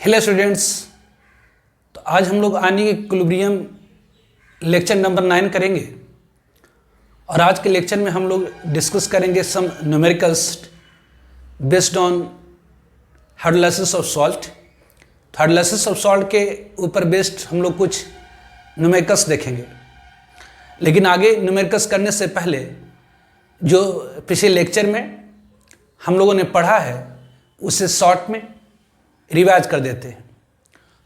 Hello students, तो आज हम लोग आयनिक इक्विलिब्रियम लेक्चर नंबर 9 करेंगे और आज के लेक्चर में हम लोग डिस्कस करेंगे some numericals based on hydrolysis of salt. Hydrolysis of salt के ऊपर बेस्ड हम लोग कुछ न्यूमेरिकल्स देखेंगे, लेकिन आगे न्यूमेरिकल्स करने से पहले जो पिछले लेक्चर में हम लोगों ने पढ़ा है उसे शॉर्ट में रिवाइज कर देते हैं।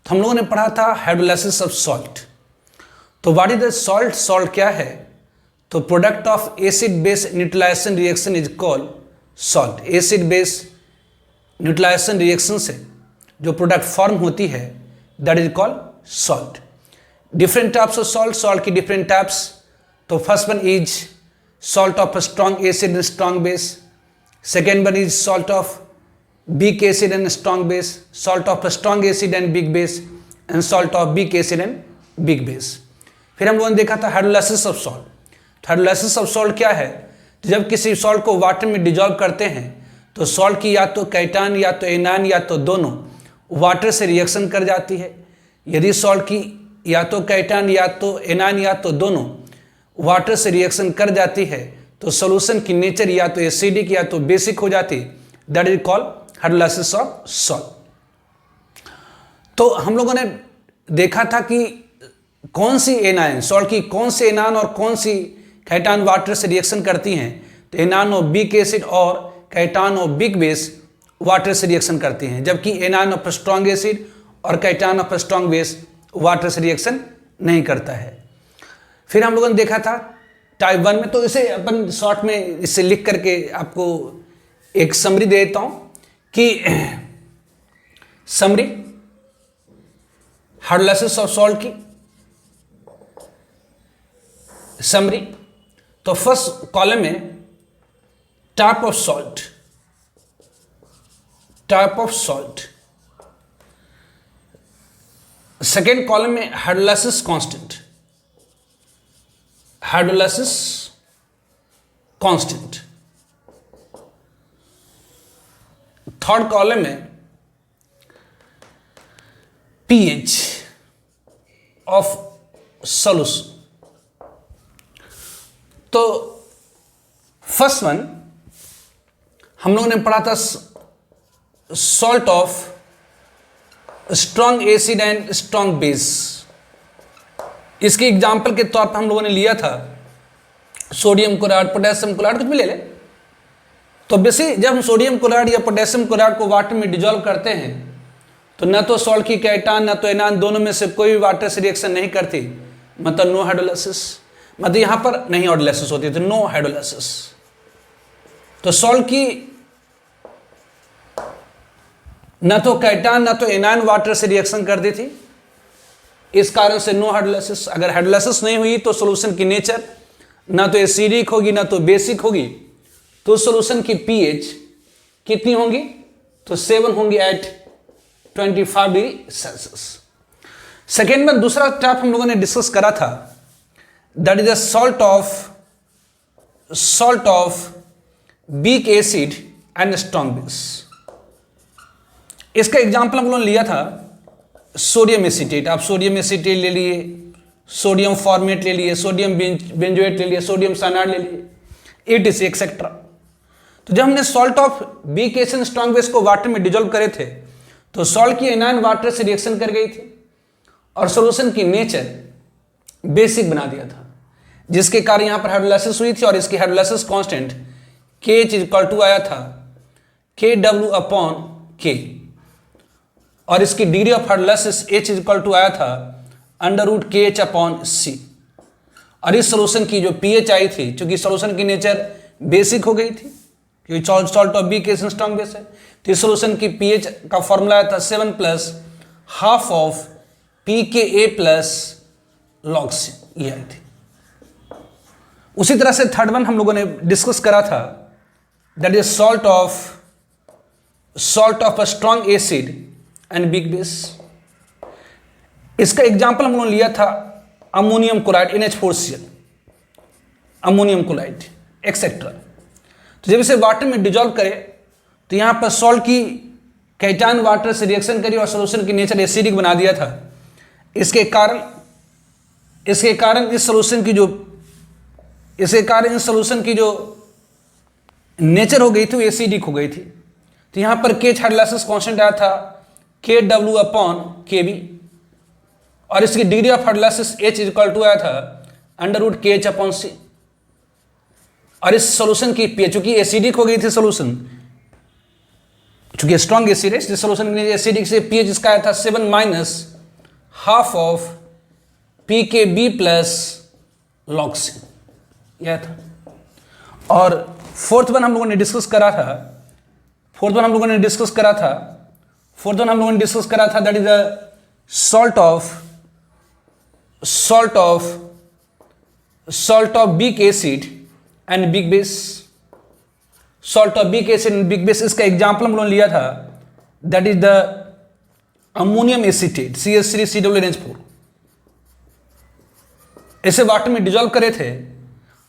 तो हम लोगों ने पढ़ा था हाइड्रोलाइसिस ऑफ सॉल्ट। तो what is the salt? Salt क्या है? तो product of acid base neutralisation reaction is called salt. Acid base neutralisation reaction से जो प्रोडक्ट फॉर्म होती है that is called salt. Different types of salt, salt की different types. तो first one is salt of strong acid and strong base. Second one is salt of weak acid and strong base, salt of strong acid and weak base, and salt of weak acid and weak base। फिर हम लोगों ने देखा था hydrolysis of salt. Hydrolysis of salt क्या है? तो जब किसी सॉल्ट को वाटर में डिजॉल्व करते हैं तो सॉल्ट की या तो कैटान या तो एनान या तो दोनों वाटर से रिएक्शन कर जाती है। यदि सॉल्ट की या तो कैटान या तो एनान या तो दोनों वाटर से रिएक्शन कर जाती है तो सोल्यूशन की नेचर या तो एसिडिक या तो बेसिक हो जाती है। That is called hydrolysis of salt. तो हम लोगों ने देखा था कि कौन सी एनायन, सॉल्ट की कौन सी एनान और कौन सी कैटान वाटर से रिएक्शन करती हैं। तो एनान ऑफ वीक एसिड और कैटान ऑफ वीक बेस वाटर से रिएक्शन करती हैं, जबकि एनान ऑफ स्ट्रॉन्ग एसिड और कैटान ऑफ स्ट्रॉन्ग बेस वाटर से रिएक्शन नहीं करता है। फिर हम लोगों ने देखा था टाइप 1 में, तो इसे अपन शॉर्ट में इसे लिख करके आपको एक समरी दे देता हूं कि समरी हाइड्रोलाइसिस ऑफ सॉल्ट की समरी। तो फर्स्ट कॉलम में type of salt, type of salt. Second column में hydrolysis constant, hydrolysis constant. Third column में pH ऑफ सॉल्यूशन। तो फर्स्ट वन हम लोगों ने पढ़ा था salt of strong acid and strong base. इसके एग्जाम्पल के तौर पर हम लोगों ने लिया था सोडियम क्लोराइड, पोटेशियम क्लोराइड, कुछ भी ले ले। तो बेसिक जब हम सोडियम क्लोराइड या पोटेशियम क्लोराइड को वाटर में डिजॉल्व करते हैं तो न तो सॉल्ट की कैटान न तो एनान दोनों में से कोई भी वाटर से रिएक्शन नहीं करती, मतलब नो हाइड्रोलाइसिस। मतलब यहां पर नहीं हाइड्रोलाइसिस होती, तो नो हाइड्रोलाइसिस। तो सॉल्ट की न तो कैटान न तो एनान वाटर से रिएक्शन करती थी, इस कारण से नो हाइड्रोलाइसिस। अगर हाइड्रोलाइसिस नहीं हुई तो सोल्यूशन की नेचर न तो एसिडिक होगी न तो बेसिक होगी, तो सोल्यूशन की pH कितनी होंगी? तो 7 होंगी एट 25 डिग्री सेल्सियस। सेकेंड में दूसरा टाइप हम लोगों ने डिस्कस करा था, that is the salt of weak acid and strong base. इसका एग्जांपल हम लोगों ने लिया था सोडियम एसीटेट। आप सोडियम एसीटेट ले लिए, सोडियम फॉर्मेट ले लिए, सोडियम बेंजोएट ले लिए, सोडियम साइनाइड ले लिए, etc एक्सेट्रा। तो जब हमने salt of weak acid strong base को वाटर में डिजोल्व करे थे तो सॉल्ट की एनायन वाटर से रिएक्शन कर गई थी और सॉल्यूशन की नेचर बेसिक बना दिया था, जिसके कारण यहां पर हाइड्रोलाइसिस हुई थी और इसकी hydrolysis constant KH equal to आया था KW अपॉन K, और इसकी degree of hydrolysis H equal to आया था √KH अपॉन C। और इस सॉल्यूशन की जो pH आई थी, चूंकि सॉल्यूशन की नेचर बेसिक हो गई थी क्योंकि salt of weak acid strong base है, तो इस सॉल्यूशन की pH का फॉर्मूला आया था 7 + half of pKa plus log C, ये आई थी। उसी तरह से थर्ड वन हम लोगों ने डिस्कस करा था, that is salt of strong acid and weak base. इसका एग्जांपल हम लोगों ने लिया था ammonium chloride NH4Cl, ammonium chloride etcetera. तो जब इसे वाटर में डिजॉल्व करें तो यहाँ पर सॉल्ट की कैटान वाटर से रिएक्शन करी और सॉल्यूशन की नेचर एसिडिक बना दिया था। इसके कारण इस सॉल्यूशन की जो नेचर हो गई थी वो एसिडिक हो गई थी। तो यहाँ पर केच हाइड्रोलाइसिस कांस्टेंट आया था KW/KB और इसकी degree of hydrolysis H equal to आया था √KH/C। और इस सॉल्यूशन की पीएच, चूंकि एसिडिक हो गई थी सॉल्यूशन, चूंकि स्ट्रॉन्ग एसिड है इस सॉल्यूशन की एसिडिक से पीएच इसका आया था 7 - ½ ऑफ pKb + log C यह था। और फोर्थ वन हम लोगों ने डिस्कस करा था that is the salt of big acid and big base. Salt of big acid and big base, इसका एग्जाम्पल हम लोगों ने लिया था that is the ammonium acetate CH3COOH4। इसे वाटर में डिजोल्व करे थे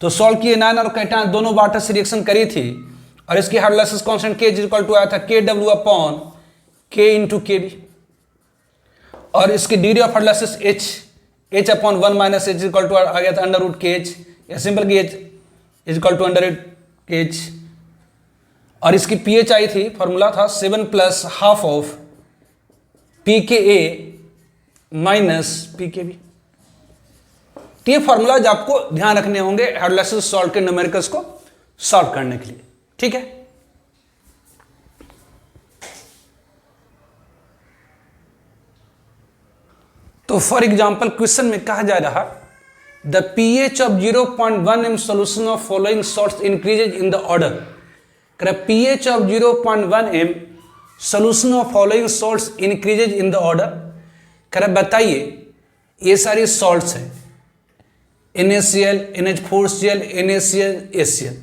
तो सॉल्ट की एनायन और कैटायन दोनों वाटर से रिएक्शन करी थी और इसकी hydrolysis constant K equal to आया था KW/K × KB और इसकी degree of hydrolysis H/1 - H equal to आ गया था √KH या सिंपल की H इक्वल टू √KH। और इसकी pH आई थी, फॉर्मूला था 7 + ½ ऑफ pKa - pKb। तो ये फॉर्मूलाज आपको ध्यान रखने होंगे हाइड्रोलाइसिस सॉल्ट के न्यूमेरिकल्स को सॉल्व करने के लिए, ठीक है। तो फॉर एग्जांपल क्वेश्चन में कहा जा रहा the pH of 0.1 m solution of following salts increases in the order. pH of 0.1 m solution of following salts increases in the order. बताइए ये सारी सॉल्ट्स हैं NaCl, NH4Cl, NaCl, HCl।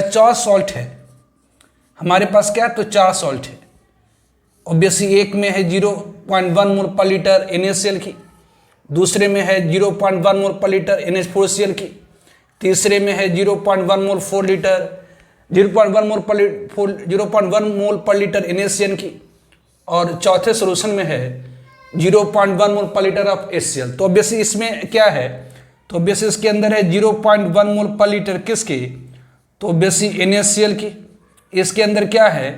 4 salt है हमारे पास, क्या तो 4 सॉल्ट है। ऑब्वियसली एक में है 0.1 मोल पर लीटर NaCl की, दूसरे में है 0.1 मोल पर लीटर NH4Cl की, तीसरे में है 0.1 मोल पर लीटर NaCN की और चौथे सॉल्यूशन में है 0.1 मोल पर लीटर ऑफ HCl। तो ऑब्वियसली इसमें क्या है, तो ऑब्वियसली इसके अंदर है 0.1 मोल पर लीटर किसकी, तो ऑब्वियसली NaCl की। इसके अंदर क्या है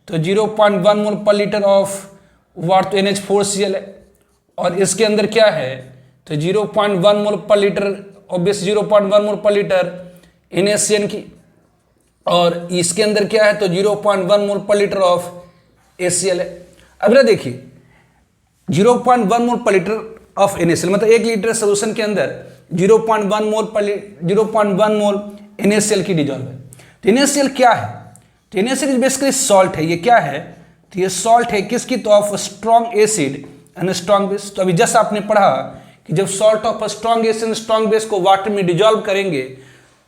तो 0.1 मोल पर लीटर ऑफ वाट, तो NH4Cl है। और इसके अंदर क्या है तो 0.1 मोल पर लीटर, ऑब्वियसली 0.1 मोल पर लीटर NaCN की। और इसके अंदर क्या है तो 0.1 मोल पर लीटर ऑफ HCl है। अब ना देखिए 0.1 मोल पर लीटर ऑफ NaCl मतलब 1 लीटर सोल्यूशन के अंदर 0.1 मोल NaCl की डिजॉल्व है। तो NaCl क्या है, तो NaCl बेसिकली सॉल्ट है। ये क्या है तो ये सॉल्ट है किसकी, तो of strong acid and strong base. तो अभी जस्ट आपने पढ़ा कि जब salt of strong acid and strong base को वाटर में डिजॉल्व करेंगे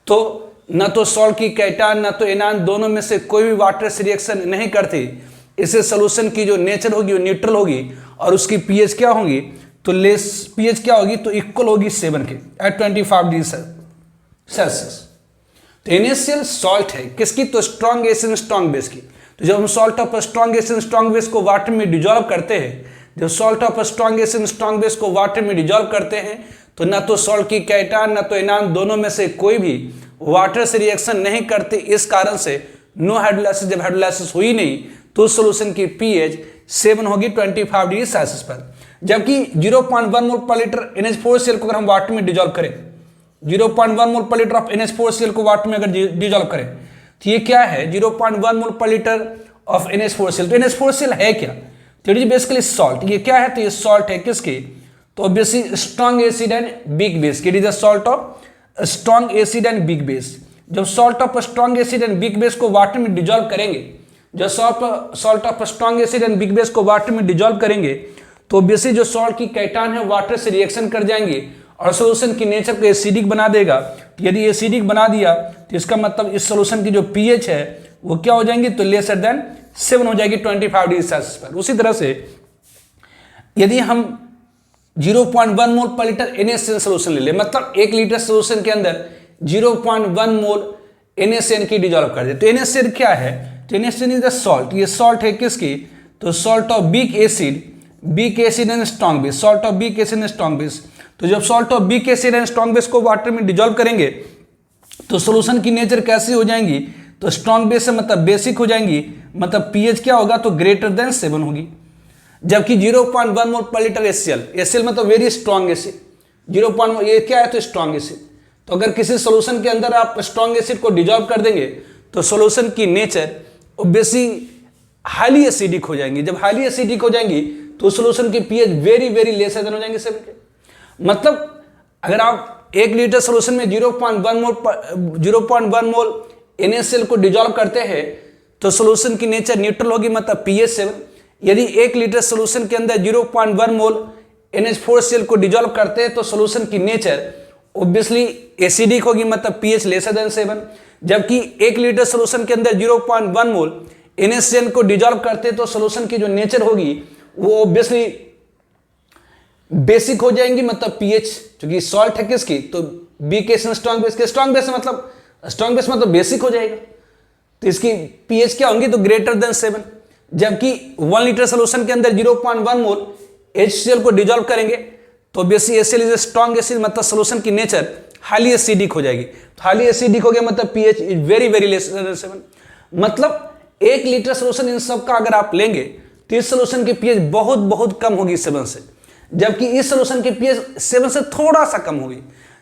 तो न तो सॉल्ट की कैटायन न तो एनायन दोनों में से कोई भी वाटर से रिएक्शन नहीं करती। इससे सोल्यूशन की जो नेचर होगी वो न्यूट्रल होगी और उसकी पीएच क्या होगी तो लेस पीएच क्या होगी तो इक्वल होगी 7 के एट 25 डिग्री सेल्सियस। तो NaCl सॉल्ट है किसकी, तो स्ट्रॉन्ग एसिड स्ट्रॉन्ग बेस की। तो जब हम salt of strong acid strong base को वाटर में डिजॉल्व करते हैं, जब salt of strong acid strong base को वाटर में डिजॉल्व करते हैं तो ना तो सॉल्ट की कैटायन ना तो एनायन दोनों में से कोई भी वाटर से रिएक्शन नहीं करते। इस कारण से नो हाइड्रोलाइसिस, जब हाइड्रोलाइसिस हुई नहीं तो उस सोल्यूशन की pH 7 होगी 25 डिग्री सेल्सियस पर। जबकि 0.1 मोल पर लीटर NH4Cl को अगर हम वाटर में डिजॉल्व करें, 0.1 मोल पर लीटर ऑफ NH4Cl को वाटर में अगर डिजॉल्व करें तो ये क्या है 0.1 मोल पर लीटर ऑफ NH4Cl। तो NH4Cl है क्या, तो इट इज बेसिकली सॉल्ट। ये क्या है तो ये सॉल्ट है किसकी, तो obviously strong acid and big base. It is the salt of strong acid and big base. जब salt of strong acid and big base को वाटर में डिजॉल्व करेंगे, जब salt of strong acid and big base को water में dissolve करेंगे तो obviously जो सॉल्ट की कैटायन है वाटर से रिएक्शन कर जाएंगे और सॉल्यूशन की नेचर को एसिडिक बना देगा। तो यदि एसिडिक बना दिया तो इसका मतलब इस सॉल्यूशन की जो पीएच है वो क्या हो जाएंगी तो लेसर देन 7 हो जाएगी 25 डिग्री सेल्सियस पर। उसी तरह से यदि हम 0.1 मोल पर लीटर NaCl सोल्यूशन ले ले, मतलब 1 लीटर सोल्यूशन के अंदर 0.1 मोल NaCl की डिजॉल्व कर दे, तो NaCl क्या है तो NaCl इज द सॉल्ट। ये सॉल्ट है किसकी, तो salt of weak acid and strong base, salt of weak acid and strong base. तो जब salt of weak acid and strong base को वाटर में डिजोल्व करेंगे तो सोल्यूशन की नेचर कैसी हो जाएंगी, तो स्ट्रॉन्ग बेस से मतलब बेसिक हो जाएंगी, मतलब पीएच क्या होगा, तो ग्रेटर देन 7 होगी। जबकि 0.1 मोल पर लीटर एचसीएल मतलब वेरी स्ट्रॉन्ग एसिड, 0.1 ये क्या है, तो स्ट्रॉन्ग एसिड। तो अगर किसी सोल्यूशन के अंदर आप स्ट्रॉन्ग एसिड को डिजोल्व कर देंगे तो सोल्यूशन की नेचर ऑब्वियसली हाईली एसिडिक हो जाएंगी। जब हाईली एसिडिक हो जाएंगी तो सोल्यूशन की पीएच वेरी वेरी लेस हो जाएंगे 7 के। मतलब अगर आप 1 लीटर सोल्यूशन में 0.1 मोल NaCl को डिजोल्व करते हैं तो सोल्यूशन की नेचर न्यूट्रल होगी, मतलब pH 7। यदि 1 लीटर सोल्यूशन के अंदर 0.1 मोल NH4Cl को डिजोल्व करते हैं तो सोल्यूशन की नेचर ऑब्वियसली एसिडिक होगी, मतलब pH लेसर देन 7। जबकि 1 लीटर सोल्यूशन के अंदर 0.1 मोल NaCl को डिजोल्व करते हैं तो सोल्यूशन की जो नेचर होगी वो ऑब्वियसली बेसिक हो जाएंगी, मतलब pH, क्योंकि सॉल्ट है किसकी, तो बी के स्ट्रॉन्ग बेस के, स्ट्रॉन्ग बेस मतलब बेसिक हो जाएगा। तो इसकी pH क्या होंगी, तो ग्रेटर देन 7। जबकि 1 लीटर सोल्यूशन के अंदर 0.1 मोल HCl को डिजोल्व करेंगे तो basic HCl is strong acid, मतलब सोल्यूशन की नेचर हाईली एसिडिक हो जाएगी। तो हाईली एसिडिक हो गया मतलब pH is very very less than 7। मतलब 1 लीटर सोल्यूशन इन सब का अगर आप लेंगे तो इस सोल्यूशन की pH बहुत बहुत कम होगी 7 से, जबकि इस सोल्यूशन की pH 7 से थोड़ा सा कम होगी।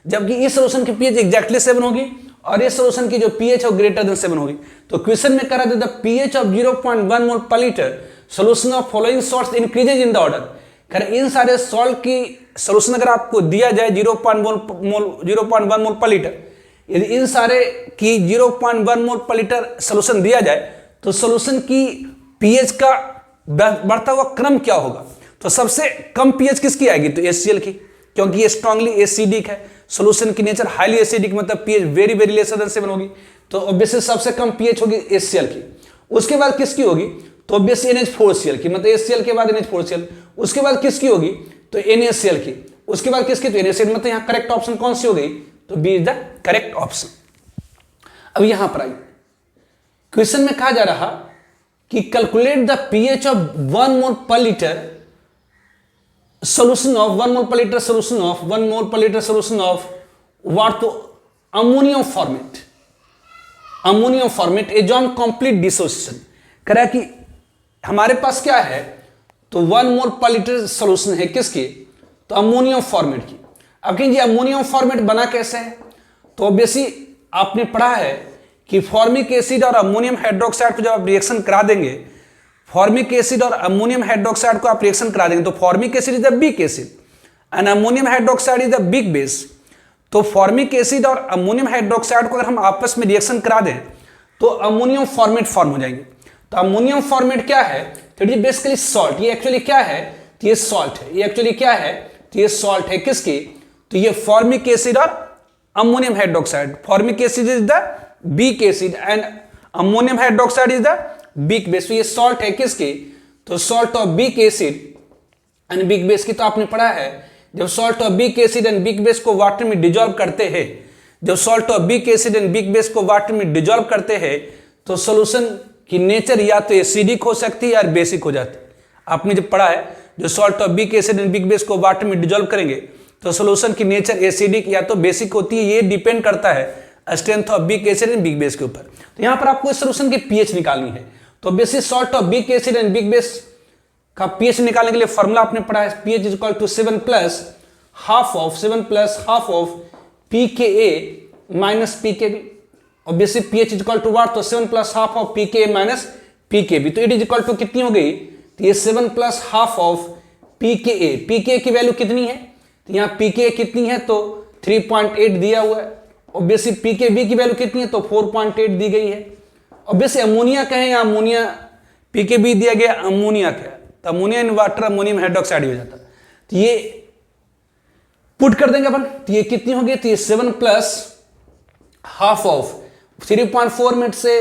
जबकि इस सोल्यूशन की pH एग्जैक्टली 7 होगी और इस सोल्यूशन की जो pH है वो ग्रेटर देन 7 होगी। तो क्वेश्चन में करा देता pH ऑफ 0.1 मोल पर litre solution of following salts increases in the order. कर इन सारे सॉल्ट की सोल्यूशन अगर आपको दिया जाए 0.1 मोल पर लीटर, यदि इन सारे की 0.1 मोल पर लीटर सोल्यूशन दिया जाए तो सोल्यूशन की pH का बढ़ता हुआ क्रम क्या होगा, तो सबसे कम pH किसकी आएगी, तो HCl की, क्योंकि ये स्ट्रांगली एसिडिक है। सोल्यूशन की नेचर हाईली एसिडिक मतलब pH very very lesser than 7 होगी, तो ऑब्वियसली सबसे कम pH होगी HCl की। उसके बाद किसकी होगी, तो ऑब्वियसली NH4Cl की, मतलब HCl के बाद NH4Cl। उसके बाद किसकी होगी, तो NaCl की। उसके बाद किसकी, तो NaCl। मतलब यहाँ करेक्ट ऑप्शन कौन सी हो गई, तो B is the correct option. अब यहां पर आई क्वेश्चन में कहा जा रहा कि कैलकुलेट द pH ऑफ 1 मोल पर litre solution of 1 mole per liter solution of 1 mole per liter solution of what, तो ammonium format is on complete dissociation। कह रहा है कि हमारे पास क्या है, तो 1 मोल पर लीटर सोल्यूशन है किसकी, तो अमोनियम फॉर्मेट की। अब कहेंगे अमोनियम फॉर्मेट बना कैसे है, तो ऑब्वियसली आपने पढ़ा है कि फॉर्मिक एसिड और अमोनियम हाइड्रोक्साइड को जब आप रिएक्शन करा देंगे, फॉर्मिक एसिड और अमोनियम हाइड्रोक्साइड को आप रिएक्शन करा देंगे तो formic acid is the week acid and ammonium hydroxide is the weak base. तो फॉर्मिक एसिड और अमोनियम हाइड्रोक्साइड को अगर हम आपस में रिएक्शन करा दें तो अमोनियम फॉर्मेट फॉर्म हो जाएंगे। तो अमोनियम फॉर्मेट क्या है, तो ये बेसिकली सॉल्ट, ये एक्चुअली क्या है, तो ये सॉल्ट है, ये एक्चुअली क्या है, तो ये सॉल्ट है किसकी, तो ये फॉर्मिक एसिड और ammonium hydroxide. Formic acid is the week acid and ammonium hydroxide is the weak base. तो ये सॉल्ट है किसकी, तो salt of weak acid and weak base की। तो आपने पढ़ा है जब salt of weak acid and weak base को वाटर में डिजोल्व करते हैं, जब salt of weak acid and weak base को वाटर में डिजोल्व करते हैं तो सॉल्यूशन की नेचर या तो एसिडिक हो सकती है या बेसिक हो जाती है। आपने जब पढ़ा है जो salt of weak acid and weak base को वाटर में डिजोल्व करेंगे तो सॉल्यूशन की नेचर एसिडिक या तो बेसिक होती है। ये डिपेंड करता है strength of weak acid and weak base के ऊपर। तो यहाँ पर आपको इस सॉल्यूशन की पीएच निकालनी है। तो basic salt of weak acid and weak base का पीएच निकालने के लिए फॉर्मूला आपने पढ़ा है, pH is equal to 7 plus half of pKa minus pKb। Obviously pH is equal to what, तो 7 plus half of pKa minus pKb। तो it is equal to कितनी हो गई, तो ये 7 plus half of pKa। pKa की value कितनी है, तो यहाँ pKa कितनी है, तो 3.8 दिया हुआ है। ऑब्वियसली pKb की वैल्यू कितनी है, तो 4.8 दी गई है। ऑब्वियसली अमोनिया का है या अमोनिया, pKb दिया गया अमोनिया का, तो ammonia in water ammonium hydroxide हो जाता। तो ये पुट कर देंगे अपन, तो ये कितनी होगी, तो ये 7 प्लस हाफ ऑफ 3.4 में से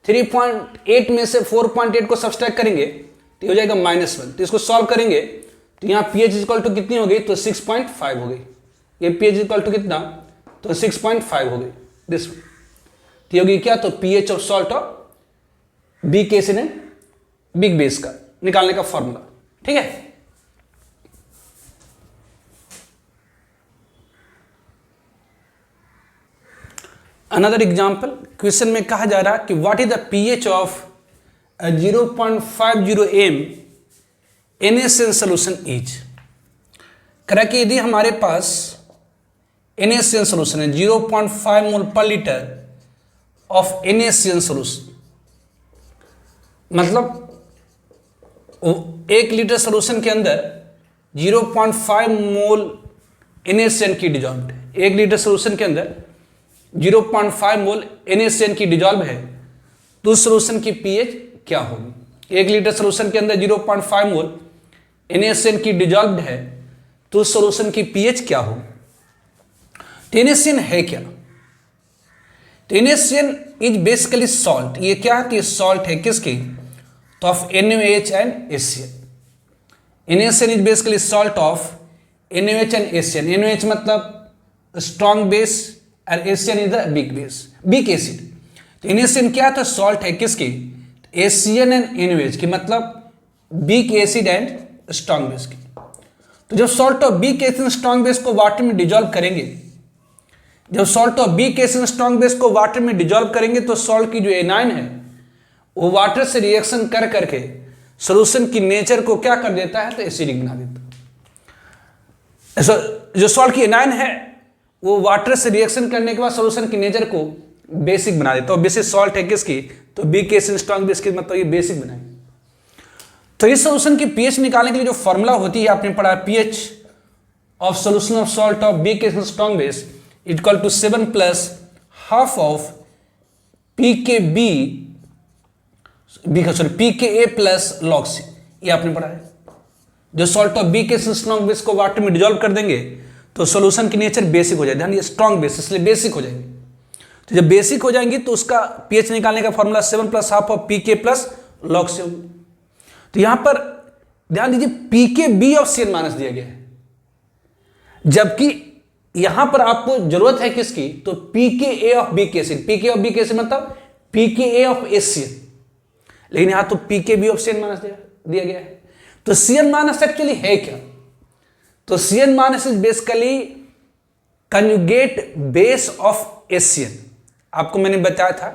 3.8 में से 4.8 को सब्सट्रैक्ट करेंगे तो हो जाएगा -1। तो इसको सॉल्व करेंगे तो यहाँ pH इक्वल टू कितनी हो गई, तो 6.5 हो गई। ये pH इक्वल टू कितना, तो 6.5 हो गई। दिस होगी क्या, तो pH of salt of weak acid and weak base का निकालने का फॉर्मूला, ठीक है। अनदर एग्जाम्पल, क्वेश्चन में कहा जा रहा कि what is the pH of 0.50 m NaCN solution is. करा कि यदि हमारे पास NaCN सोल्यूशन है 0.5 मोल पर लीटर ऑफ NaCN सोल्यूशन, मतलब 1 लीटर सोल्यूशन के अंदर 0.5 मोल NaCN की डिजॉल्व है। 1 लीटर सोल्यूशन के अंदर 0.5 मोल NaCN की डिजॉल्व है, तो उस सोल्यूशन की पीएच क्या होगी। 1 लीटर सोल्यूशन के अंदर 0.5 मोल NaCN की डिजॉल्व है, तो उस सोल्यूशन की पीएच क्या होगी। तो NaCN है क्या। तो NaCN इज बेसिकली सॉल्ट। ये क्या है, ये सॉल्ट है किसकी, तो of NaOH and HCl। NaCN is basically salt of NaOH and HCl। NaOH मतलब स्ट्रॉन्ग बेस और HCl is the weak base, weak acid. तो NaCN क्या था, सॉल्ट है किसकी, HCl एंड NaOH की, मतलब week acid and strong base की। तो जब salt of weak acid strong base को वाटर में डिजॉल्व करेंगे, जब salt of weak acid strong base को वाटर में डिजॉल्व करेंगे, तो सॉल्ट की जो एनायन है वो वाटर से रिएक्शन कर करके सोल्यूशन की नेचर को क्या कर देता है, तो एसिडिक बना देता है। जो सॉल्ट की एनायन है वो वाटर से रिएक्शन करने के बाद सोल्यूशन की नेचर को बेसिक बना देता है। और बेसिक सॉल्ट है किसकी, तो वीक एसिड स्ट्रॉन्ग बेस की, मतलब ये बेसिक बनाएंगे। तो इस सोल्यूशन की पीएच निकालने के लिए जो फॉर्मूला होती है आपने पढ़ा, pH of solution of salt of weak acid strong base equal to 7 plus half of PKB PKA plus log C। ये आपने पढ़ा है। जो salt of weak acid strong base को वाटर में डिजॉल्व कर देंगे तो सोल्यूशन की नेचर बेसिक हो जाएगी। ध्यान, ये स्ट्रॉन्ग बेस इसलिए बेसिक हो जाएंगे। तो जब बेसिक हो जाएंगी तो उसका पीएच निकालने का formula 7 plus half of PK plus log C होगी। तो यहां पर ध्यान दीजिए PKB ऑफ CN माइनस दिया गया है, जबकि यहां पर आपको जरूरत है किसकी, तो PKA of weak acid. PK of weak acid मतलब PKA ऑफ HCl, लेकिन यहां तो PKB ऑफ CN माइनस दिया गया है। तो CN माइनस एक्चुअली है क्या, तो CN minus is basically conjugate base of HCl। आपको मैंने बताया था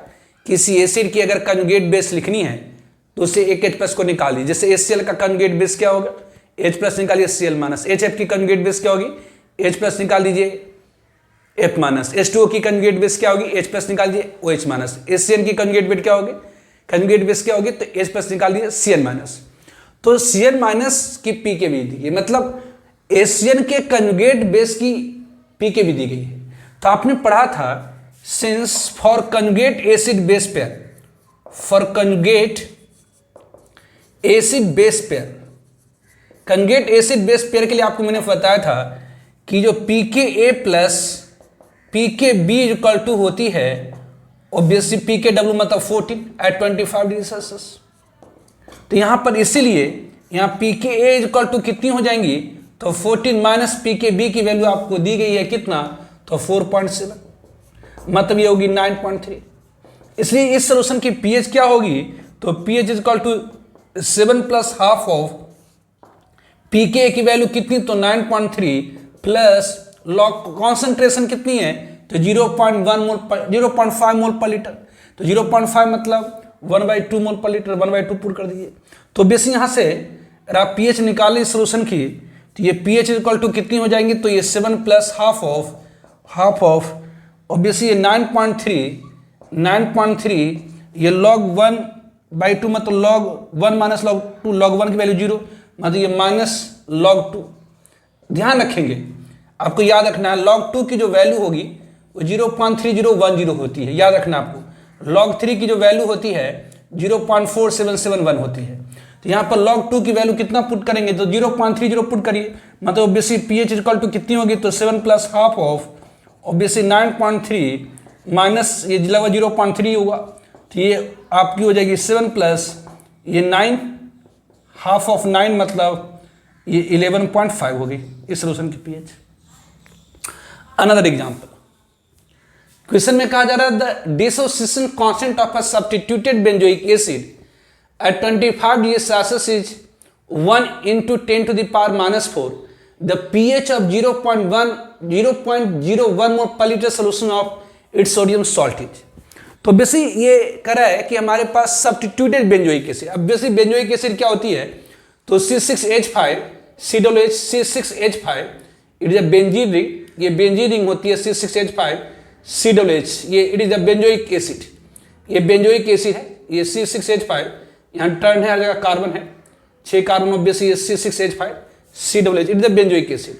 किसी एसिड की अगर कंजुगेट बेस लिखनी है तो उसे एक H+ को निकाल लीजिए। जैसे HCl का कंजुगेट बेस क्या होगा, H+ निकालिए Cl माइनस। HF की कंजुगेट बेस क्या होगी, H+ निकाल दीजिए F माइनस। H2O की कंजुगेट बेस क्या होगी, H+ निकाल दीजिए OH माइनस। HCN की कंजुगेट बेस क्या होगी, कंजुगेट बेस क्या होगी, तो H+ निकाल दीजिए Cn माइनस। तो Cn माइनस की PKB दी गई, मतलब HCN के कंजुगेट बेस की PKB दी गई है। तो आपने पढ़ा था since for conjugate acid base pair, for conjugate acid base pair, conjugate acid base pair के लिए आपको मैंने बताया था कि जो PKA plus PKB equal to होती है ऑब्वियसली PKW मतलब 14 एट 25 डिग्री सेल्सियस। तो यहां पर इसीलिए यहां PKA इक्वल टू कितनी हो जाएंगी, तो 14 माइनस PKB की वैल्यू आपको दी गई है कितना, तो 4.7, मतलब ये होगी 9.3। इसलिए इस सोल्यूशन की पीएच क्या होगी, तो pH equal to 7 plus half of PKA की वैल्यू कितनी, तो 9.3 प्लस लॉग कॉन्सेंट्रेशन कितनी है, तो 0.1 मोल 0.5 मोल पर लीटर। तो 0.5 मतलब 1/2 मोल पर लीटर, 1/2 पुट कर दीजिए। तो बेसिक यहाँ से अगर आप पीएच निकालें इस सोल्यूशन की, तो ये पीएच इक्वल टू कितनी हो जाएंगी, तो ये 7 प्लस हाफ ऑफ ऑब्वियसली ये 9.3 ये log 1/2 मतलब log 1 माइनस log 2, log 1 की वैल्यू 0 मतलब ये माइनस log 2। ध्यान रखेंगे, आपको याद रखना है log 2 की जो वैल्यू होगी वो 0.3010 होती है, याद रखना आपको। log 3 की जो वैल्यू होती है 0.4771 होती है। तो यहाँ पर log 2 की वैल्यू कितना पुट करेंगे, तो 0.30 पुट करिए, मतलब ऑब्वियसली पीएच इक्वल टू कितनी होगी, तो 7 plus half of obviously 9.3 minus ये जिला 0.3 होगा, तो ये आपकी हो जाएगी 7 प्लस ये 9 हाफ ऑफ 9 मतलब ये 11.5 होगी इस सोल्यूशन की पीएच। अनदर एग्जांपल, क्वेश्चन में कहा जा रहा है the dissociation constant of a substituted benzoic acid at 25 degrees Celsius is 1 into 10 to the power minus 4. The pH of 0.01 mole per liter solution of its sodium salt is. तो basic ये करा है कि हमारे पास सब्स्टिट्यूटेड बेंजोइक एसिड. अब basic benzoic acid क्या होती है, तो C6H5 COOH C6H5 it is a benzene ring. ये बेंजीन रिंग होती है C6H5 COOH. ये it is a benzoic acid. ये बेंजोइक एसिड है. ये C6H5 यहाँ टर्न है, हर जगह कार्बन है, 6 carbon obviously C6H5 COOH. It is a benzoic acid.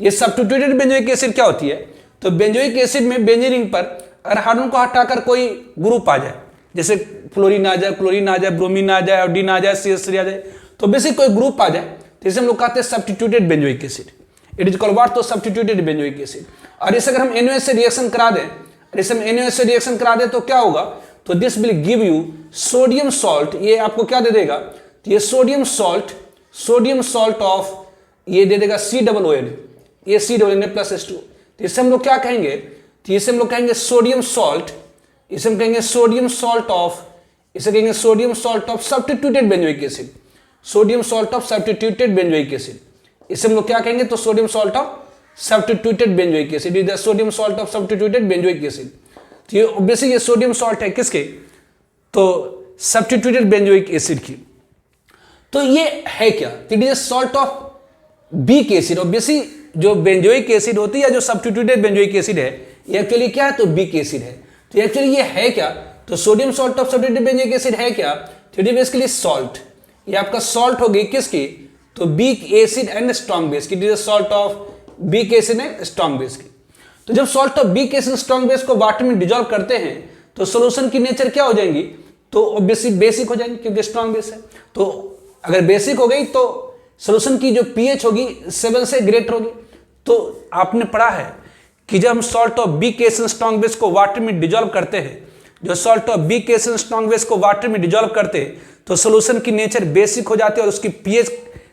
ये सब्स्टिट्यूटेड बेंजोइक एसिड क्या होती है, तो बेंजोइक एसिड में बेंजीन रिंग पर अगर हार्मोन को हटाकर कोई ग्रुप आ जाए, जैसे फ्लोरीन आ जाए, क्लोरीन आ जाए, ब्रोमीन आ जाए, आयोडीन आ जाए, CH3 आ जाए, तो बेसिक कोई ग्रुप आ जाए तो इसे हम लोग कहते हैं substituted benzoic acid. It is called what, तो सब्स्टिट्यूटेड बेंजोइक एसिड. और इसे अगर हम NaOH से रिएक्शन करा दें, इसे हम NaOH से रिएक्शन करा दें तो क्या होगा, तो this will give you sodium salt. ये आपको क्या दे देगा, तो ये सोडियम सॉल्ट ऑफ ये दे देगा COOH. ये COOH प्लस H2. तो इसे हम लोग क्या कहेंगे, तो इसे हम लोग कहेंगे सोडियम सॉल्ट. इसे हम कहेंगे सोडियम सॉल्ट ऑफ, इसे कहेंगे sodium salt of substituted benzoic acid. Sodium salt of substituted benzoic acid. इसे हम लोग क्या कहेंगे, तो sodium salt of substituted benzoic acid. Is the sodium salt of substituted benzoic acid. तो ये ऑब्वियसली ये सोडियम सॉल्ट है किसके, तो सब्स्टिट्यूटेड बेंजोइक एसिड की. तो ये है क्या, it is salt of weak acid. Obviously जो बेंजोइक एसिड होती है या जो सब्स्टिट्यूटेड बेंजोइक एसिड है, ये एक्चुअली क्या है, तो वीक एसिड है. तो एक्चुअली ये है क्या, तो sodium salt of substituted benzoic acid है क्या, तो इट इज बेसिकली सॉल्ट. ये आपका सॉल्ट हो गई किसकी, तो weak acid and strong base की. It is salt of weak acid and strong base की. तो जब salt of weak acid strong base को वाटर में डिजोल्व करते हैं तो सोल्यूशन की नेचर क्या हो जाएंगी, तो ऑब्वियसली बेसिक हो जाएंगी क्योंकि स्ट्रॉन्ग बेस है. तो अगर बेसिक हो गई तो सोल्यूशन की जो पीएच होगी 7 से ग्रेटर होगी. तो आपने पढ़ा है कि जब हम salt of weak acid strong base को वाटर में डिजोल्व करते हैं, जो salt of weak acid strong base को वाटर में डिजोल्व करते हैं तो सोल्यूशन की नेचर बेसिक हो जाती है. और उसकी पीएच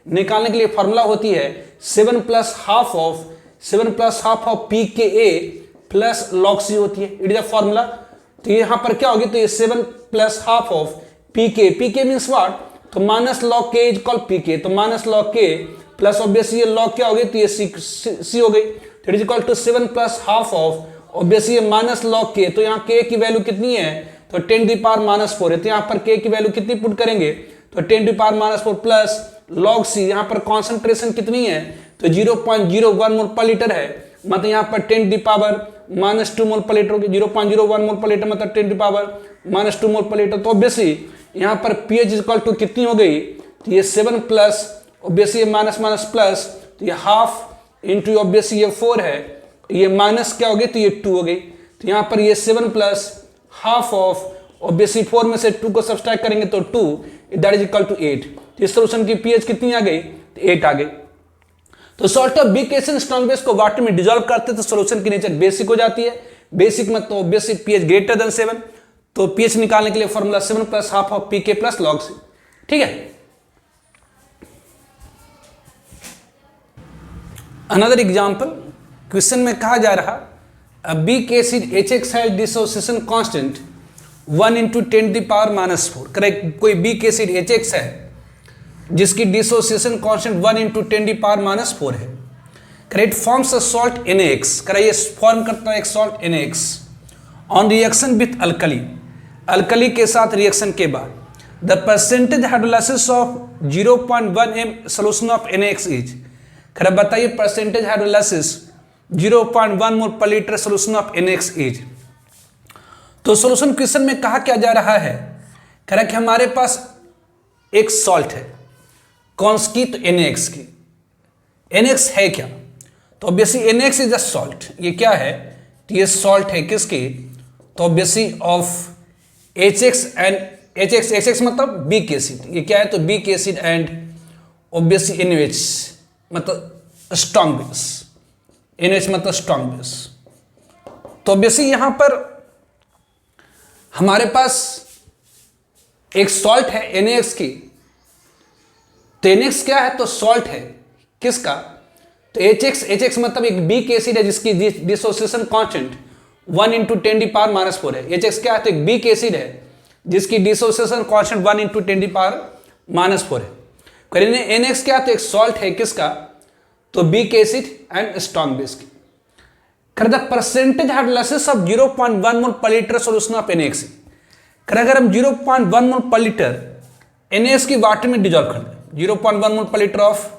निकालने के लिए फॉर्मूला होती है 7 plus half of pKa plus log C होती है. It is a formula. तो यहाँ पर क्या होगी, तो ये 7 plus half of pK means what, तो minus log K is called pK. तो minus log K plus obviously ये log क्या हो गई, तो ये C हो गई. तो it is equal to 7 plus half of obviously ये माइनस log K. तो यहाँ K की वैल्यू कितनी है, तो 10 टू द पावर माइनस 4 है. तो यहाँ पर K की वैल्यू कितनी पुट करेंगे, तो 10 to the power minus 4 plus log C. यहाँ पर कॉन्सेंट्रेशन कितनी है, तो 0.01 मोल पर लीटर है, मतलब यहाँ पर 10 टू द पावर माइनस 2 मोल पर लीटर होगी. 0.01 मोल पर लीटर मतलब 10 टू द पावर माइनस 2 मोल पर लीटर. तो ऑब्वियसली यहाँ पर pH इक्वल टू कितनी हो गई, तो ये 7 plus obviously minus minus plus, तो ये हाफ इंटू ऑब्वियसली ये 4 है, ये माइनस क्या हो गई, तो ये 2 हो गई. तो यहाँ पर ये 7 प्लस हाफ ऑफ ऑब्वियसली 4 में से 2 को सब्सट्रैक्ट करेंगे तो 2, दैट इज इक्वल टू 8. तो इस सोल्यूशन की पीएच कितनी आ गई, तो 8 आ गई. तो salt of weak acid strong base को वाटर में डिसॉल्व करते तो सोल्यूशन की नेचर बेसिक हो जाती है. बेसिक मतलब ऑब्वियसली पीएच ग्रेटर देन 7. तो पीएच निकालने के लिए formula 7 plus half of pK plus log C. ठीक है. अनदर एग्जांपल, क्वेश्चन में कहा जा रहा a weak acid HX has dissociation constant 1 into 10 to the power minus 4. Correct, कोई weak acid HX है जिसकी dissociation constant 1 into 10 to the power minus 4 है. Correct, forms a salt NaX. Correct, ये form करता है एक salt NaX on reaction with alkali. Alkali के साथ रिएक्शन के बाद the percentage hydrolysis of 0.1 m solution of NaX is. खैर बताइए परसेंटेज हाइड्रोलाइसिस 0.1 मोल पर litre solution of NaX is. तो सोल्यूशन क्वेश्चन में कहा क्या जा रहा है, कह रहा कि हमारे पास एक सॉल्ट है, कौन सी, तो NaX की. NaX है क्या, तो obviously NaX is a salt. ये क्या है, तो ये सॉल्ट है किसकी, तो obviously of HX and HX मतलब वीक एसिड. ये क्या है, तो weak acid and obviously NaOH मतलब स्ट्रॉन्ग बेस. NaOH मतलब स्ट्रॉन्ग बेस. तो ऑब्वियसली यहां पर हमारे पास एक सॉल्ट है NaX की. तो NaX क्या है, तो सॉल्ट है किसका, तो HX मतलब एक वीक एसिड है जिसकी dissociation constant 1 into 10 to the power minus 4 है. HX क्या है, तो एक वीक एसिड है जिसकी डिसोसिएशन कांस्टेंट 1 इंटू 10⁻⁻⁴ है। करेंगे NX क्या, तो एक सॉल्ट है किसका, तो weak acid and strong base की। कर द परसेंटेज हाइड्रोलाइसिस ऑफ 0.1 मोल पर लीटर सॉल्यूशन ऑफ NaOH। कर अगर हम 0.1 मोल पर लीटर NaOH की वाटर में डिजोल्व कर दें, 0.1 मोल पर लीटर ऑफ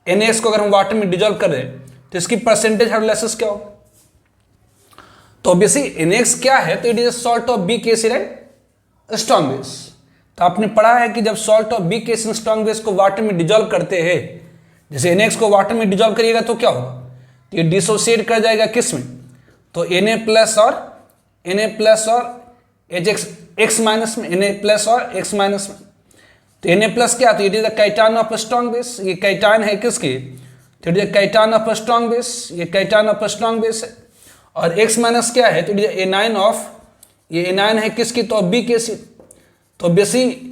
NaOH को अगर हम वाटर में डिजोल्व कर दें तो इसकी परसेंटेज हाइड्रोलाइसिस क्या होगा, तो ऑब्वियसली NaOH क्या है, तो it is salt of weak acid and strong base. तो आपने पढ़ा है कि जब salt of weak acid and strong base को वाटर में डिजोल्व करते हैं, जैसे NaOH को वाटर में डिजोल्व करिएगा तो क्या होगा, तो ये डिसोसिएट कर जाएगा किस में, तो Na प्लस और HX X माइनस में, Na प्लस और X माइनस में। तो Na प्लस क्या, तो it is the cation of strong base, ये कैटायन है किसकी, तो it is the cation of strong base, ये कैटायन ऑफ स्ट्रॉन्ग बेस है। और X माइनस क्या है, तो इट इज एनायन ऑफ, ये एनायन है किसकी, तो वीक एसिड। तो ऑब्वियसली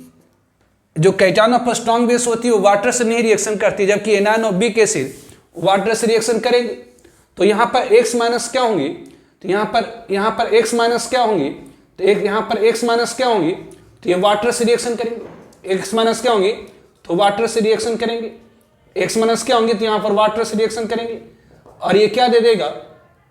जो कैटायन ऑफ स्ट्रॉन्ग बेस होती है वो वाटर से नहीं रिएक्शन करती, जबकि anion of weak acid water से रिएक्शन करेंगे। तो यहाँ पर X माइनस क्या होंगी, तो यहाँ पर X माइनस क्या होंगी, तो एक यहाँ पर X माइनस क्या होंगी, तो ये वाटर से रिएक्शन करेंगे। X माइनस क्या होंगी, तो वाटर से रिएक्शन करेंगे। X माइनस क्या होंगे, तो यहाँ पर वाटर से रिएक्शन करेंगे। और ये क्या दे देगा,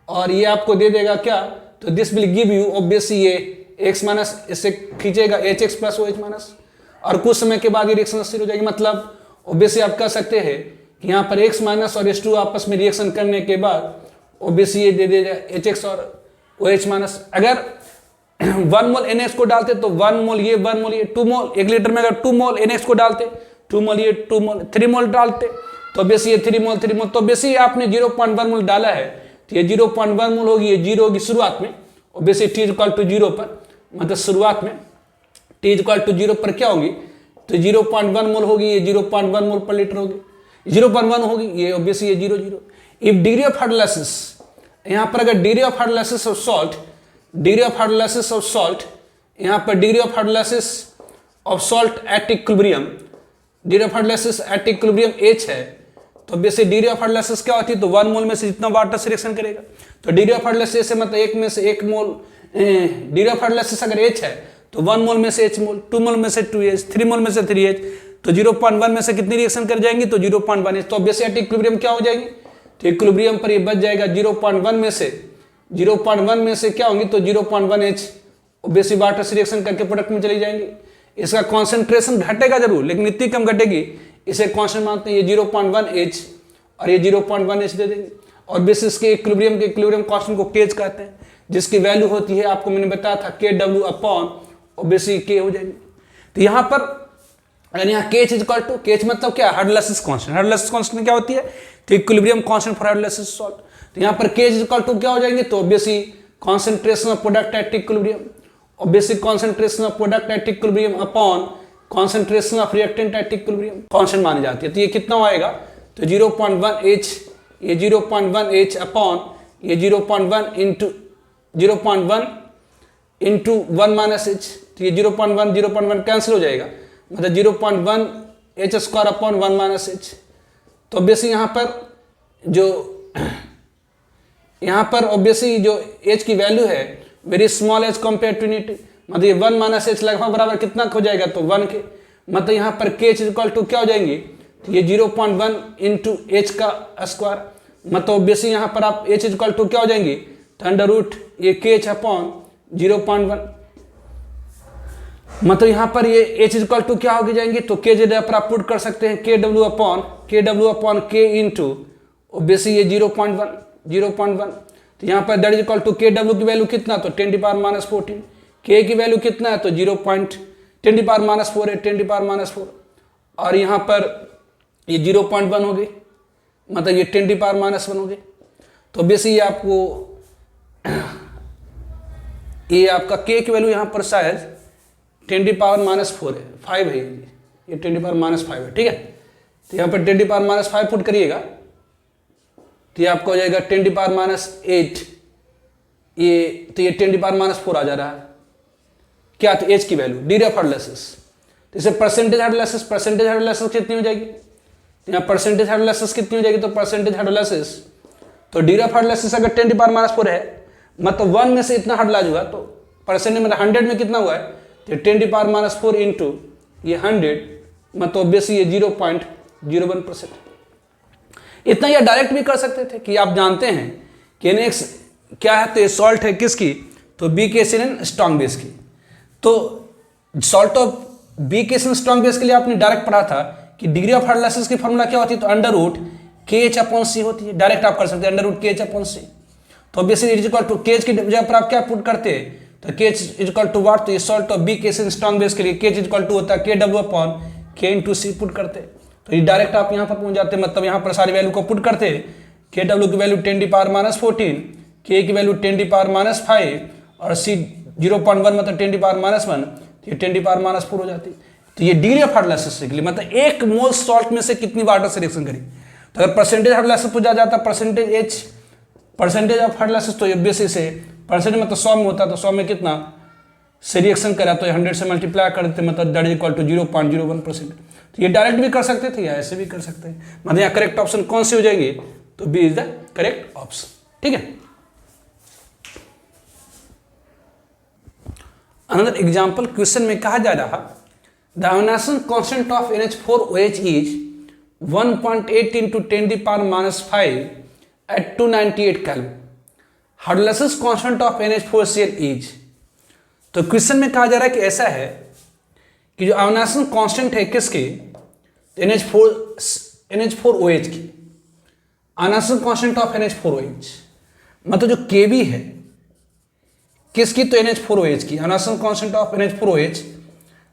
और ये आपको दे देगा क्या, तो this will give you obviously ये X माइनस इससे खींचेगा HX प्लस OH माइनस, और कुछ समय के बाद ये रिएक्शन शुरू हो जाएगी। मतलब ऑब्वियसली आप कह सकते हैं कि यहाँ पर X माइनस और H2 आपस में रिएक्शन करने के बाद ऑब्वियसली ये दे देगा HX और OH माइनस। अगर 1 मोल NaOH को डालते तो 1 मोल ये 1 मोल ये 2 मोल, 1 लीटर में अगर 2 मोल NaOH को डालते, 2 मोल ये 2 मोल 3 मोल डालते तो ऑब्वियसली ये 3 मोल 3 मोल, तो ऑब्वियसली आपने 0.1 मोल डाला है तो ये 0.1 मोल होगी, ये 0 होगी शुरुआत में। ऑब्वियसली T इक्वल टू 0 पर, मतलब शुरुआत में T इक्वल टू 0 पर क्या होगी, तो 0.1 मोल होगी, ये 0.1 मोल पर लीटर होगी, 0.1 होगी, ये ऑब्वियसली ये 0 इफ डिग्री ऑफ हाइड्रोलाइसिस, यहाँ पर अगर degree of hydrolysis of salt, degree of hydrolysis of salt, यहाँ पर degree of hydrolysis of salt at equilibrium, degree of hydrolysis at equilibrium H है, तो ऑब्वियसली डिग्री ऑफ हाइड्रोलाइसिस क्या होती है, तो 1 मोल में से जितना वाटर से रिएक्शन करेगा, तो डिग्री ऑफ हाइड्रोलाइसिस से मतलब 1 में से 1 मोल, डिग्री ऑफ हाइड्रोलाइसिस अगर H है तो 1 मोल में से H मोल, 2 मोल में से 2H, 3 मोल में से 3H, तो 0.1 में से कितनी रिएक्शन कर जाएंगी, तो 0.1H, तो ऑब्वियसली एट इक्विलिब्रियम क्या हो जाएगी, तो इक्विलिब्रियम पर ये बच जाएगा 0.1 में से क्या होंगी, तो 0.1H ऑब्वियसली वाटर से रिएक्शन करके प्रोडक्ट में चली जाएंगी। इसका कॉन्सेंट्रेशन घटेगा जरूर लेकिन इतनी कम घटेगी, इसे कांस्टेंट मानते हैं, ये 0.1H और ये 0.1H दे देंगे। और बेसिस के इक्विलिब्रियम कांस्टेंट को केज कहते हैं, जिसकी वैल्यू होती है आपको मैंने बताया था KW अपॉन ऑब्वियसली K हो जाएगी। तो यहाँ पर अगर यहाँ KH is equal to, KH मतलब क्या, हाइड्रोलाइसिस कांस्टेंट, हाइड्रोलाइसिस कांस्टेंट क्या होती है, तो equilibrium constant for hydrolysis salt. तो यहाँ पर KH इज इक्वल टू क्या हो जाएंगे, तो obviously concentration of product at equilibrium, obviously concentration of product at equilibrium upon concentration of reactant at equilibrium constant मानी जाती है। तो ये कितना आएगा, तो 0.1H, ये 0.1H अपॉन ये 0.1 इंटू 1 माइनस H, तो ये 0.1 कैंसिल हो जाएगा, मतलब 0.1H square upon 1 minus H। तो ऑब्वियसली यहाँ पर ऑब्वियसली जो H की वैल्यू है very small as compare to unity, मतलब ये 1 माइनस H लगभग बराबर कितना हो जाएगा, तो 1 के, मतलब यहाँ पर KH इक्वल टू क्या हो जाएंगी, तो ये 0.1 इंटू H का स्क्वायर, मतलब ऑब्वियसली यहाँ पर आप H इक्वल टू क्या हो जाएंगी, तो अंडर रूट ये KH अपॉन 0.1, मतलब यहाँ पर ये H इक्वल टू क्या हो जाएंगे, तो K जगह पर आप पुट कर सकते हैं KW upon K into obviously ये 0.1, तो यहाँ पर that is equal to KW की वैल्यू कितना, तो 10⁻⁻14, K की वैल्यू कितना है, तो 10⁻⁻4 है, 10⁻⁻4, और यहाँ पर ये 0.1 हो गई, मतलब ये 10⁻⁻1 हो गई। तो ऑब्वियसली ये आपका K की वैल्यू यहाँ पर शायद 10⁻⁻4 है, 5 है, ये 10⁻⁻5 है, ठीक है। तो यहाँ पर 10⁻⁻5 पुट करिएगा तो ये आपको हो जाएगा 10⁻⁸, ये तो ये 10⁻⁻4 आ जा रहा है क्या, तो H की वैल्यू डिग्री ऑफ हाइड्रोलाइसिस। तो इसे परसेंटेज हाइड्रोलाइसिस कितनी हो जाएगी, तो यहाँ परसेंटेज हाइड्रोलाइसिस कितनी हो जाएगी, तो परसेंटेज हाइड्रोलाइसिस, तो डिग्री ऑफ हाइड्रोलाइसिस अगर 10⁻⁻4 है, मतलब 1 में से इतना हाइड्रोलाइज हुआ, तो परसेंटेज मतलब 100 में कितना हुआ है, तो 10⁻⁴ इंटू ये 100, मतलब ऑब्वियसली ये 0.01%। इतना ये डायरेक्ट भी कर सकते थे कि आप जानते हैं कि NaOH क्या है, तो ये सॉल्ट है किसकी, तो beak acid and strong base की। तो salt of weak acid strong base के लिए आपने डायरेक्ट पढ़ा था कि डिग्री ऑफ हाइड्रोलाइसिस की फॉर्मूला क्या होती है, तो √KH/C होती है। डायरेक्ट आप कर सकते हैं √KH/C। तो obviously is equal to KH की जगह पर आप क्या पुट करते हैं, तो KH is equal to what, तो ये salt of weak acid strong base के लिए KH इज इक्वल टू होता है KW/K/C पुट करते हैं। तो ये डायरेक्ट आप यहाँ पर पहुंच जाते हैं, मतलब यहाँ पर सारी वैल्यू को पुट करते हैं। KW की वैल्यू 10⁻⁴, K की वैल्यू 10⁻⁵ और C 0.1 मतलब 10⁻⁻1, तो ये 10⁻⁴ हो जाती है। तो ये डिग्री ऑफ हाइड्रोलाइसिस के लिए मतलब एक मोल सॉल्ट में से कितनी वाटर से रिएक्शन करी। तो अगर परसेंटेज हाइड्रोलाइसिस पूछा जाता है, परसेंटेज ऑफ हाइड्रोलाइसिस, तो ऑब्वियसली से परसेंटेज मतलब 100 में होता है, तो 100 में कितना से रिएक्शन करा, तो 100 से मल्टीप्लाई कर देते, मतलब दैट इज इक्वल टू 0.01%। तो ये डायरेक्ट भी कर सकते थे या ऐसे भी कर सकते हैं, मतलब यहाँ करेक्ट ऑप्शन कौन से हो जाएंगे, तो B is the correct option. ठीक है। अनदर एग्जाम्पल क्वेश्चन में कहा जा रहा the ionisation constant of NH4OH is 1.8 into 10⁻⁵ at 298 kelvin. Hydrolysis constant of NH4Cl is. तो क्वेश्चन में कहा जा रहा है कि ऐसा है कि जो आयोनाइजेशन कांस्टेंट है किसके, NH4OH की, आयोनाइजेशन कांस्टेंट ऑफ NH4OH मतलब जो Kb है किसकी, तो NH4OH की। आयोनाइजेशन कांस्टेंट ऑफ NH4OH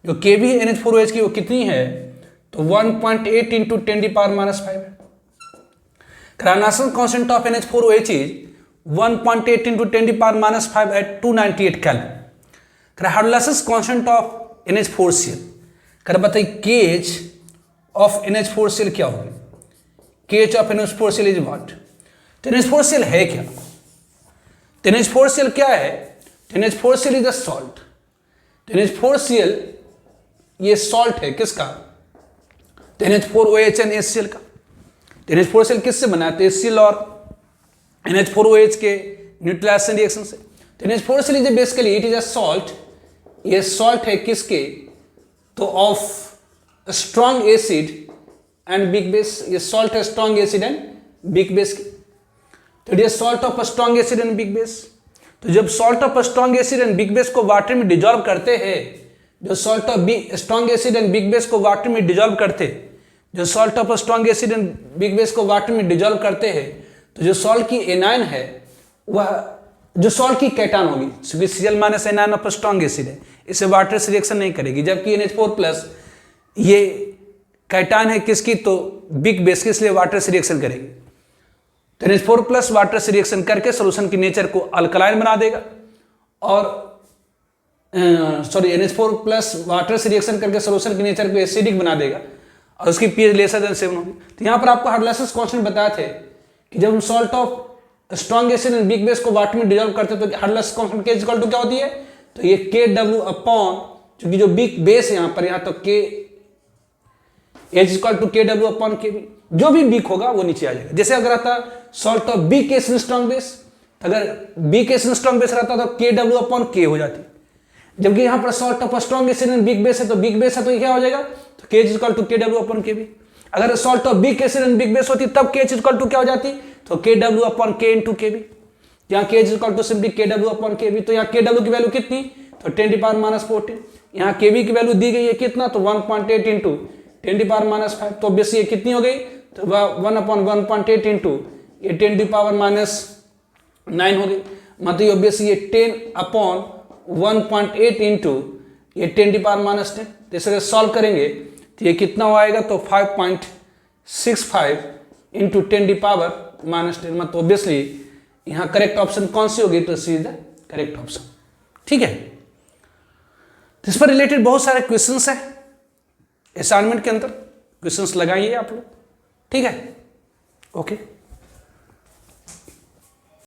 जो Kb है NH4OH की वो कितनी है, तो 1.8 इंटू 10⁻⁵ है। Ionisation constant of NH4OH is 1.8 into 10⁻⁵ at 298 kelvin. Hydrolysis constant of NH4Cl कर बताइए KH ऑफ NH4Cl क्या होगी, KH of NH4Cl is what. तो NH4Cl है क्या, तो NH4Cl क्या है, तो NH4Cl इज अ सॉल्ट। तो NH4Cl ये सॉल्ट है किसका, तो NH4OH एंड HCl का। तो NH4Cl किससे बना है, तो HCl और NH4OH के न्यूट्रलाइजेशन रिएक्शन से। तो NH4Cl is basically it is a salt, ये सॉल्ट है किसके, तो of strong acid and big base. ये सॉल्ट है strong acid and big base की। तो ये salt of strong acid and big base. तो जब salt of strong acid and big base को वाटर में डिजॉल्व करते हैं, जो salt of strong acid and big base को वाटर में डिजॉल्व करते, जो salt of strong acid and big base को वाटर में डिजॉल्व करते हैं, तो जो सॉल्ट की एनायन है वह जो सॉल्ट की कैटान होगी, क्योंकि Cl minus anion of strong acid है, इसे वाटर से रिएक्शन नहीं करेगी। जबकि NH4+ ये कैटान है किसकी, तो बिग बेस की, इसलिए वाटर से रिएक्शन करेगी। तो NH4+ वाटर से रिएक्शन करके सोल्यूशन की नेचर को अल्कलाइन बना देगा, और NH4+ वाटर से रिएक्शन करके सोल्यूशन की नेचर को एसिडिक बना देगा, और उसकी pH लेसर देन 7 होगी। तो यहाँ पर आपको हाइड्रोलाइसिस कांस्टेंट बताए थे कि जब हम salt of strong acid and big base को वाटर में डिजॉल्व करते हैं तो hydrolysis constant K equal to क्या होती है, तो ये KW अपॉन, क्योंकि जो बिग बेस है यहाँ पर, यहाँ तो K H equal to KW upon KB, जो भी बीक होगा वो नीचे आ जाएगा। जैसे अगर आता salt of weak acid strong base, अगर बीक एसिड स्ट्रॉन्ग बेस रहता तो KW अपॉन K हो जाती। जबकि यहाँ पर salt of strong acid and big base है, तो बिग बेस है तो क्या हो जाएगा, तो K equal to KW upon KB। अगर salt of weak acid and big base होती तब K इक्वल टू क्या हो जाती, तो KW upon K into KB। यहाँ K equal to simply KW upon KB। तो यहाँ KW की वैल्यू कितनी, तो 10⁻⁻14। यहाँ KB की वैल्यू दी गई है कितना, तो 1.8 इंटू 10⁻⁵। तो ऑब्वियसली ये कितनी हो गई, तो 1/1.8 इंटू ये 10⁻9 हो गई। मतलब ये ऑब्वियसली ये 10/1.8 इंटू ये 10⁻10। जैसे सॉल्व करेंगे तो ये कितना हो आएगा, तो 5.65 इंटू 10⁻10। मतलब ऑब्वियसली यहाँ करेक्ट ऑप्शन कौन सी होगी, तो सी इज द करेक्ट ऑप्शन। ठीक है। इस पर रिलेटेड बहुत सारे क्वेश्चंस हैं असाइनमेंट के अंदर, क्वेश्चंस लगाइए आप लोग। ठीक है, ओके।